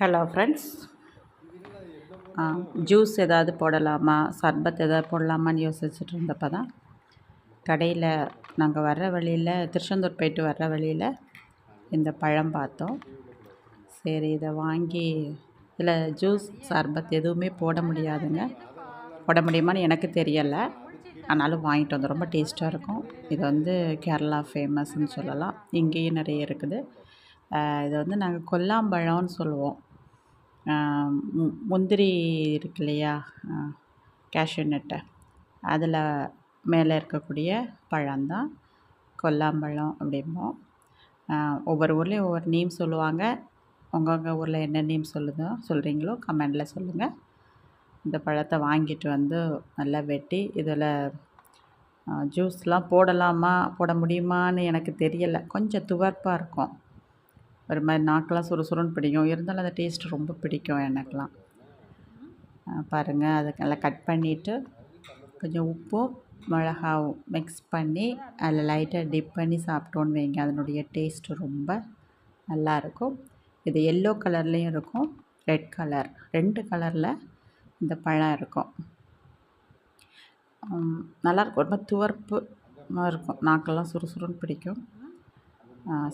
Hello friends. Juice ஏதாவது போடலாமா, சர்பத் ஏதாவது போடலாமான்னு யோசிச்சுட்டு இருந்தப்போ தான் கடையில் நாங்கள் வர்ற வழியில், திருச்செந்தூர் போயிட்டு வர்ற வழியில் இந்த பழம் பார்த்தோம். சரி, இதை வாங்கி இதில் ஜூஸ் சர்பத் எதுவுமே போட முடியாதுங்க. போட முடியுமான்னு எனக்கு தெரியலை, ஆனாலும் வாங்கிட்டு வந்து ரொம்ப டேஸ்ட்டாக இருக்கும். இது வந்து கேரளா ஃபேமஸ்ன்னு சொல்லலாம், இங்கேயும் நிறைய இருக்குது. இது வந்து நாங்கள் கொல்லாம்பழம்னு சொல்லுவோம். முந்திரி இருக்கு இல்லையா, கேஷ்யூ நட்டை, அதில் மேலே இருக்கக்கூடிய பழம்தான் கொல்லாம்பழம் அப்படிம்போம். ஒவ்வொரு ஊர்லேயும் ஒவ்வொரு நேம் சொல்லுவாங்க. உங்கள் ஊரில் என்ன நேம் சொல்கிறீங்களோ கமெண்டில் சொல்லுங்கள். இந்த பழத்தை வாங்கிட்டு வந்து நல்லா வெட்டி இதில் ஜூஸ்லாம் போடலாமா போட முடியுமான்னு எனக்கு தெரியலை. கொஞ்சம் துவர்ப்பாக இருக்கும், ஒரு மாதிரி நாக்கெலாம் சுறுசுறுன்னு பிடிக்கும். இருந்தாலும் அந்த டேஸ்ட் ரொம்ப பிடிக்கும் எனக்கெலாம். பாருங்கள், அதை நல்லா கட் பண்ணிவிட்டு கொஞ்சம் உப்பும் மிளகாவும் மிக்ஸ் பண்ணி அதில் லைட்டாக டிப் பண்ணி சாப்பிட்டோன்னு வைங்க, அதனுடைய டேஸ்ட்டு ரொம்ப நல்லாயிருக்கும். இது எல்லோ கலர்லேயும் இருக்கும், ரெட் கலர், 2 கலரில் இந்த பழம் இருக்கும். நல்லாயிருக்கும், ரொம்ப துவர்ப்பு இருக்கும், நாக்கெல்லாம் சுறுசுறுன்னு பிடிக்கும்.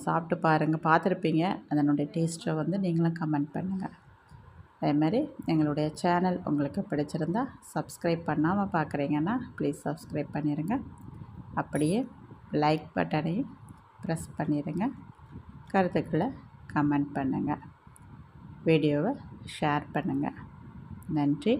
சாப்பிட்டு பாருங்கள், பார்த்துருப்பீங்க. அதனுடைய டேஸ்ட்டை வந்து நீங்களும் கமெண்ட் பண்ணுங்கள். அதேமாதிரி எங்களுடைய சேனல் உங்களுக்கு பிடிச்சிருந்தா, சப்ஸ்கிரைப் பண்ணாமல் பார்க்குறீங்கன்னா ப்ளீஸ் சப்ஸ்கிரைப் பண்ணிடுங்க. அப்படியே லைக் பட்டனையும் ப்ரெஸ் பண்ணிடுங்க. கருத்துக்களை கமெண்ட் பண்ணுங்கள். வீடியோவை ஷேர் பண்ணுங்கள். நன்றி,